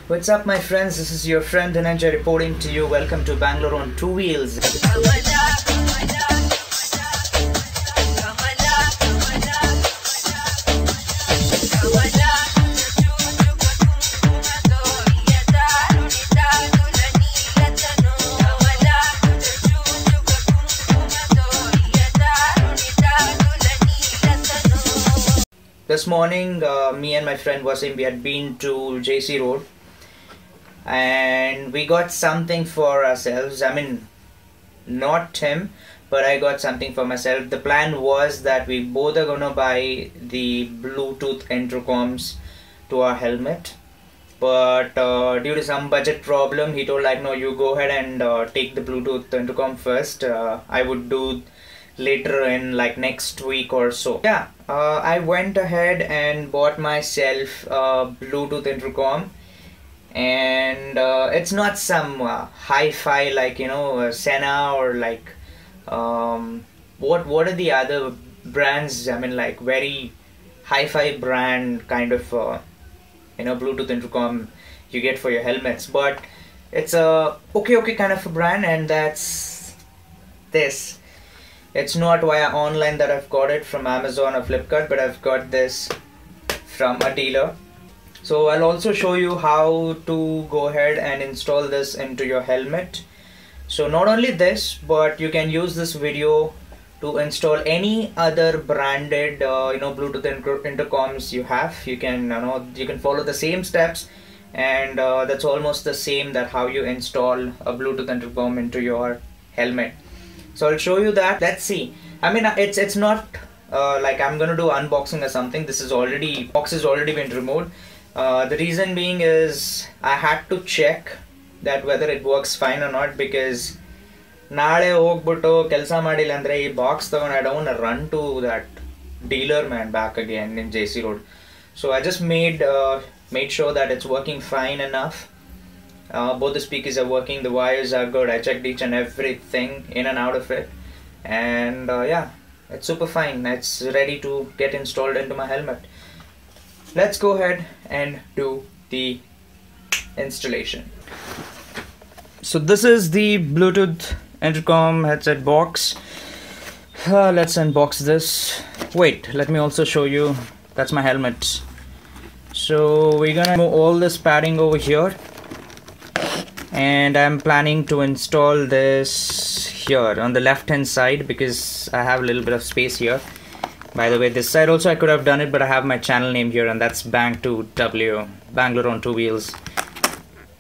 What's up, my friends? This is your friend Dhananjay reporting to you. Welcome to Bangalore on two wheels. This morning, me and my friend Wasim, we had been to JC Road and we got something for ourselves. I mean, not him, but I got something for myself. The plan was that we both are gonna buy the Bluetooth intercoms to our helmet, but due to some budget problem, he told like, no, you go ahead and take the Bluetooth intercom first. I would do later in like next week or so. Yeah, I went ahead and bought myself a Bluetooth intercom, and it's not some hi-fi like, you know, Sena or like what are the other brands, I mean like very hi-fi brand kind of you know, Bluetooth intercom you get for your helmets, but it's a okay kind of a brand, and that's this. It's not via online that I've got it from Amazon or Flipkart, but I've got this from a dealer. So I'll also show you how to go ahead and install this into your helmet. So not only this, but you can use this video to install any other branded you know, Bluetooth intercoms you have. You can you can follow the same steps, and that's almost the same that how you install a Bluetooth intercom into your helmet. So I'll show you that. Let's see. I mean, it's not like I'm gonna do unboxing or something. This is already, box has already been removed. The reason being is I had to check that whether it works fine or not, because naale hogbuttu kelsa madilla andre ee box tagondu I don't want to run to that dealer man back again in JC Road. So I just made sure that it's working fine enough. Both the speakers are working, the wires are good. I checked each and everything in and out of it, and yeah, it's super fine. It's ready to get installed into my helmet. Let's go ahead and do the installation. So this is the Bluetooth intercom headset box. Let's unbox this. Wait, let me also show you. That's my helmet. So we're gonna move all this padding over here, and I'm planning to install this here on the left hand side because I have a little bit of space here. By the way, this side also I could have done it, but I have my channel name here, and that's BANG2W, Bangalore on two wheels.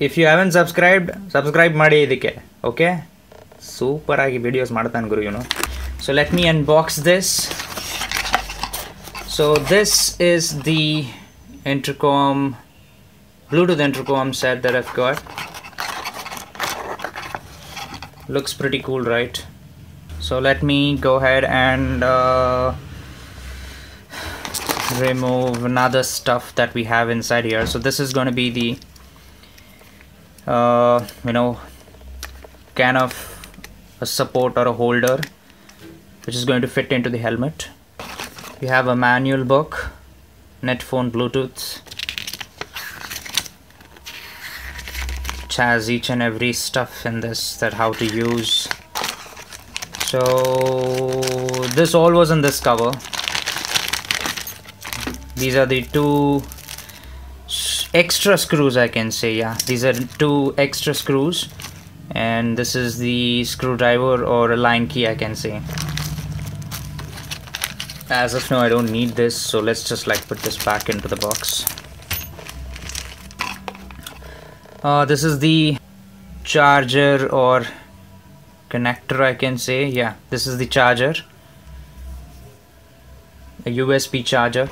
If you haven't subscribed, subscribe ಮಾಡಿ ಇದಕ್ಕೆ, okay? Super ಆಗಿ videos ಮಾಡ್ತಾನೆ ಗುರು, you know. So let me unbox this. So this is the intercom, Bluetooth intercom set that I've got. Looks pretty cool, right? So let me go ahead and remove another stuff that we have inside here. So this is going to be the you know, kind of a support or a holder which is going to fit into the helmet. We have a manual book, Netphone Bluetooth, which has each and every stuff in this, that how to use. So this all was in this cover. These are the two extra screws, I can say. Yeah, these are two extra screws, and this is the screwdriver or a line key, I can say. As of now I don't need this, so let's just like put this back into the box. This is the charger or connector, I can say. Yeah, this is the charger, a USB charger,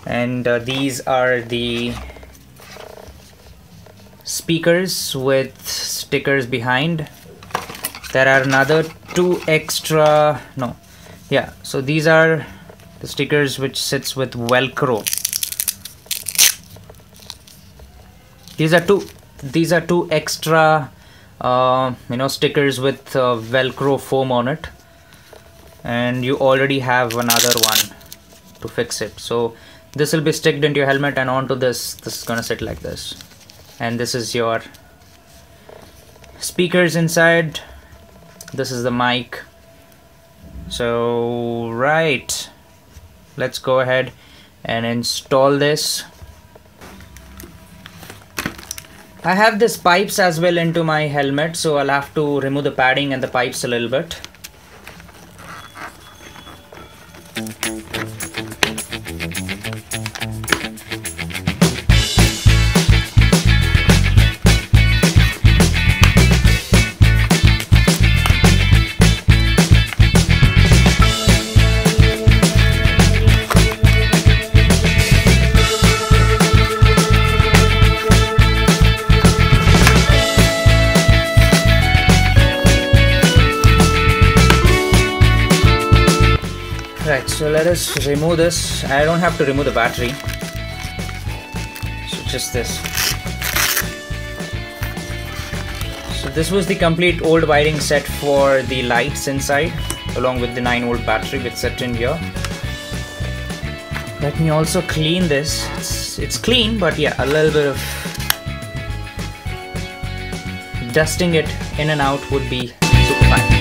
and these are the speakers with stickers behind. There are another two extra, no, yeah, so these are the stickers which sits with Velcro. These are two extra you know, stickers with Velcro foam on it, and you already have another one to fix it. So This will be sticked into your helmet, and onto this is gonna sit like this. And this is your speakers inside. This is the mic. So right, let's go ahead and install this. I have this pipes as well into my helmet, so I'll have to remove the padding and the pipes a little bit. Right, so let us remove this. I don't have to remove the battery, so just this. So this was the complete old wiring set for the lights inside, along with the 9-volt battery which set in here. Let me also clean this. It's clean, but yeah, a little bit of dusting it in and out would be super fine.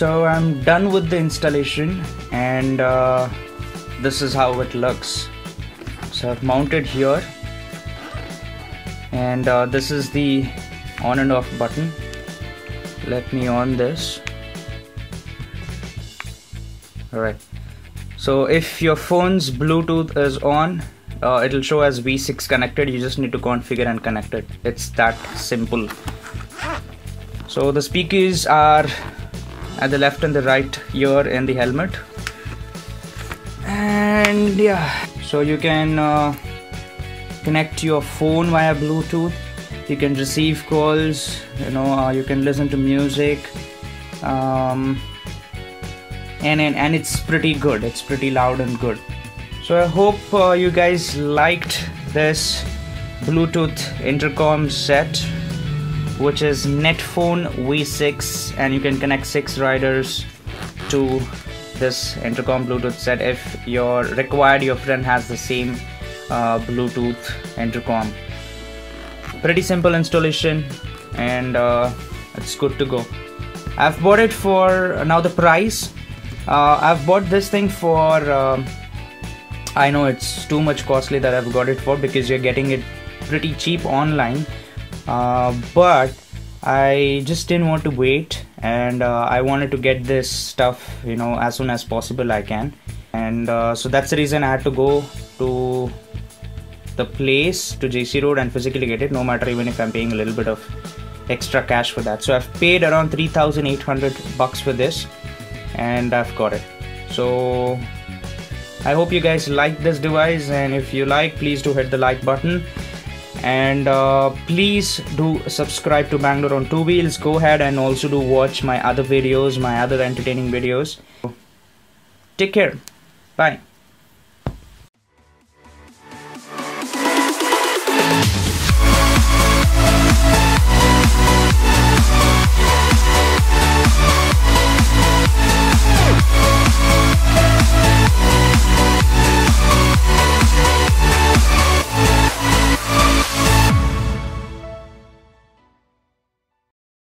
So I'm done with the installation, and this is how it looks. So I've mounted here, and this is the on and off button. Let me on this. Alright, so if your phone's Bluetooth is on, it'll show as V6 connected. You just need to configure and connect it. It's that simple. So the speakers are at the left and the right ear in the helmet, and yeah, so you can connect your phone via Bluetooth. You can receive calls, you can listen to music, and it's pretty good. It's pretty loud and good. So I hope you guys liked this Bluetooth intercom set, which is Netphone V6, and you can connect 6 riders to this intercom Bluetooth set. If your friend has the same Bluetooth intercom. Pretty simple installation, and it's good to go. I've bought it for, now the price, I've bought this thing for, I know it's too much costly that I've got it for, because you're getting it pretty cheap online. But I just didn't want to wait, and I wanted to get this stuff as soon as possible I can, and so that's the reason I had to go to the place, to JC Road, and physically get it, no matter even if I'm paying a little bit of extra cash for that. So I've paid around 3,800 bucks for this, and I've got it. So I hope you guys like this device, and if you like, please do hit the like button, and please do subscribe to Bangalore on Two Wheels. Go ahead and also do watch my other videos, my other entertaining videos. Take care. Bye.